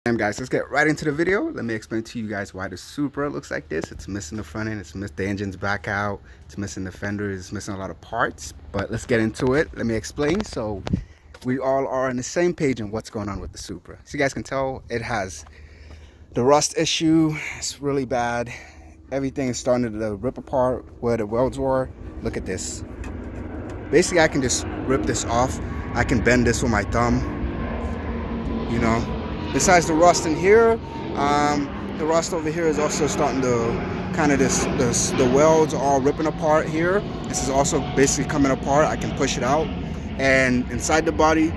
Guys, let's get right into the video. Let me explain to you guys why the Supra looks like this. It's missing the front end, it's missing the engine's back out, it's missing the fenders, it's missing a lot of parts. But let's get into it. Let me explain so we all are on the same page on what's going on with the Supra. So you guys can tell it has the rust issue. It's really bad. Everything is starting to rip apart where the welds were. Look at this. Basically, I can just rip this off. I can bend this with my thumb, you know. Besides the rust in here, the rust over here is also starting to kind of the welds are all ripping apart here. This is also basically coming apart. I can push it out, and inside the body,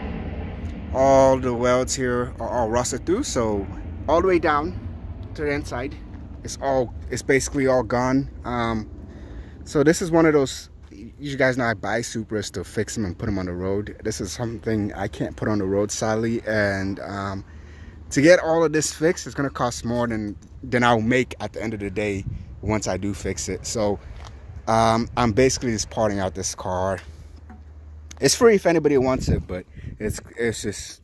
all the welds here are all rusted through. So all the way down to the inside, it's basically all gone. So this is one of those. You guys know I buy Supras to fix them and put them on the road. This is something I can't put on the road, sadly, and to get all of this fixed, it's going to cost more than I'll make at the end of the day once I do fix it. So I'm basically just parting out this car. It's free if anybody wants it, but it's just,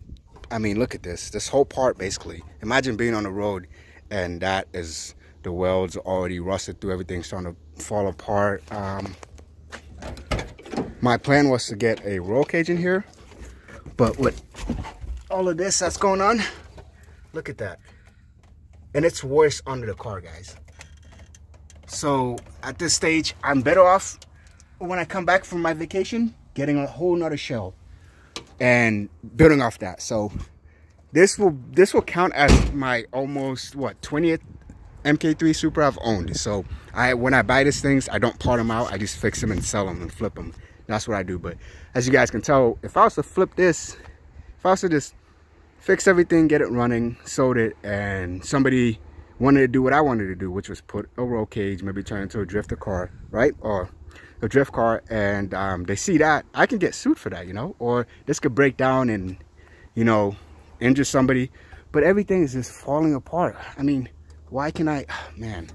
I mean, look at this whole part. Basically, imagine being on the road and that is the welds already rusted through, everything's starting to fall apart. My plan was to get a roll cage in here, but with all of this that's going on, look at that. And it's worse under the car, guys. So at this stage, I'm better off when I come back from my vacation, getting a whole nother shell and building off that. So this will count as my almost, what, 20th MK3 Supra I've owned. So when I buy these things, I don't part them out. I just fix them and sell them and flip them. That's what I do. But as you guys can tell, if I was to flip this, if I was to just fix everything, get it running, sold it, and somebody wanted to do what I wanted to do, which was put a roll cage, maybe turn into a drifter car, right? Or a drift car, and they see that, I can get sued for that, you know? Or this could break down and, you know, injure somebody. But everything is just falling apart. I mean, why can I, man,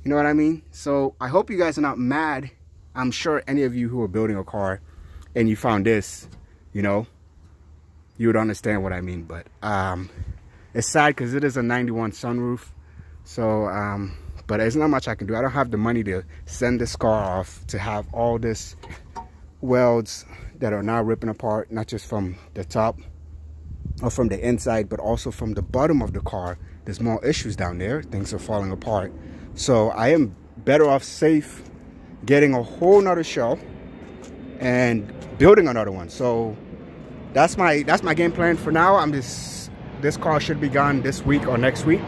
you know what I mean? So I hope you guys are not mad. I'm sure any of you who are building a car and you found this, you know, you would understand what I mean. But it's sad because it is a 91 sunroof. So but there's not much I can do. I don't have the money to send this car off to have all this welds that are now ripping apart, not just from the top or from the inside, but also from the bottom of the car. There's more issues down there. Things are falling apart. So I am better off safe getting a whole nother shell and building another one. So that's my game plan for now. this car should be gone this week or next week.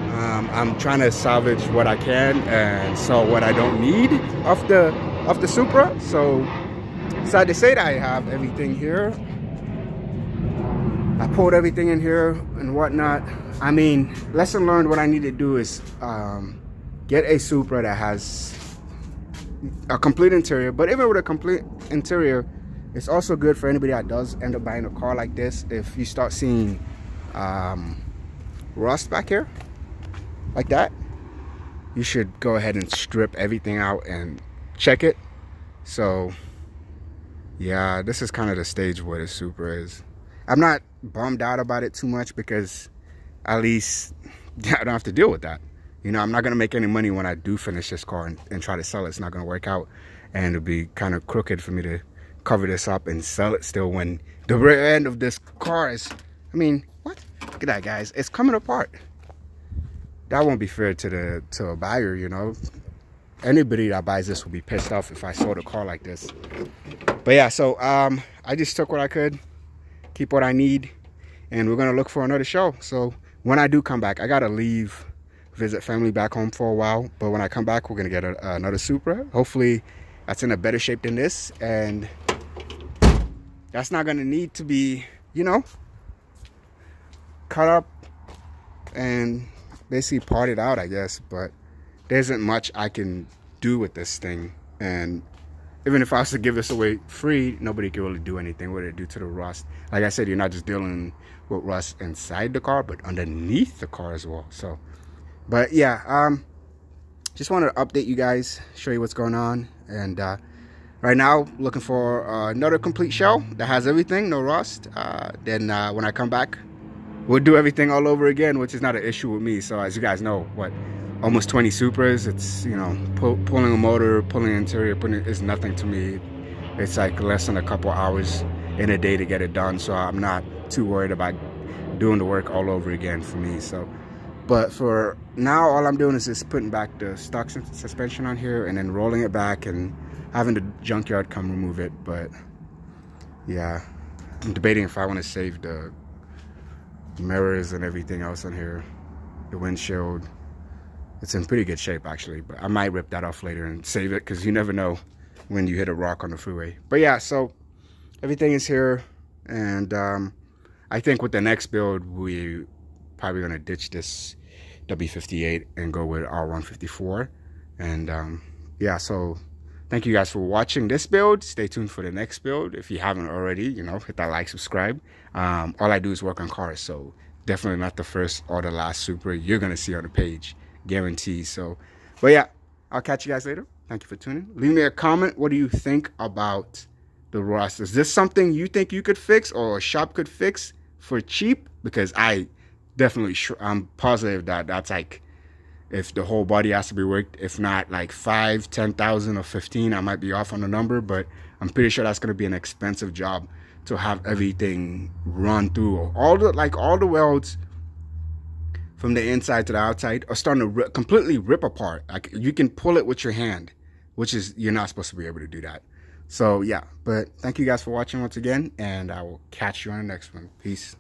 I'm trying to salvage what I can and sell what I don't need of the Supra. So sad to say that I have everything here. I pulled everything in here and whatnot. I mean, lesson learned, what I need to do is get a Supra that has a complete interior. But even with a complete interior, it's also good for anybody that does end up buying a car like this. If you start seeing rust back here like that, you should go ahead and strip everything out and check it. So yeah, this is kind of the stage where the Supra is. I'm not bummed out about it too much because at least I don't have to deal with that. You know, I'm not going to make any money when I do finish this car and try to sell it. It's not going to work out, and it'll be kind of crooked for me to cover this up and sell it still when the rear end of this car is, I mean, what? Look at that, guys. It's coming apart. That won't be fair to a buyer, you know. Anybody that buys this will be pissed off if I sold a car like this. But yeah, so I just took what I could, keep what I need, and we're going to look for another show. So when I do come back, I got to leave, visit family back home for a while. But when I come back, we're going to get another Supra. Hopefully that's in a better shape than this, and that's not going to need to be, you know, cut up and basically parted out, I guess. But there isn't much I can do with this thing, and even if I was to give this away free, nobody can really do anything with it due to the rust. Like I said, you're not just dealing with rust inside the car, but underneath the car as well. So, but yeah, just wanted to update you guys, show you what's going on. And right now, looking for another complete shell that has everything, no rust. Then when I come back, we'll do everything all over again, which is not an issue with me. So as you guys know, what, almost 20 Supras, it's, you know, pulling a motor, pulling an interior, putting is nothing to me. It's like less than a couple hours in a day to get it done. So I'm not too worried about doing the work all over again for me. So, but for now, all I'm doing is just putting back the stock suspension on here and then rolling it back and having the junkyard come remove it. But yeah, I'm debating if I want to save the mirrors and everything else on here, the windshield. It's in pretty good shape actually, but I might rip that off later and save it, because you never know when you hit a rock on the freeway. But yeah, so everything is here, and I think with the next build, we probably gonna ditch this W58 and go with R154. And yeah, so thank you guys for watching this build. Stay tuned for the next build. If you haven't already, you know, hit that like, subscribe. All I do is work on cars, so definitely not the first or the last Supra you're gonna see on the page, guarantee. So, but yeah, I'll catch you guys later. Thank you for tuning. Leave me a comment. What do you think about the rust? Is this something you think you could fix or a shop could fix for cheap? Because I definitely I'm positive that that's like, if the whole body has to be worked, if not like 5, 10,000 or 15, I might be off on the number, but I'm pretty sure that's going to be an expensive job to have everything run through. All the welds from the inside to the outside are starting to completely rip apart. Like, you can pull it with your hand, which is, you're not supposed to be able to do that. So yeah, but thank you guys for watching once again, and I will catch you on the next one. Peace.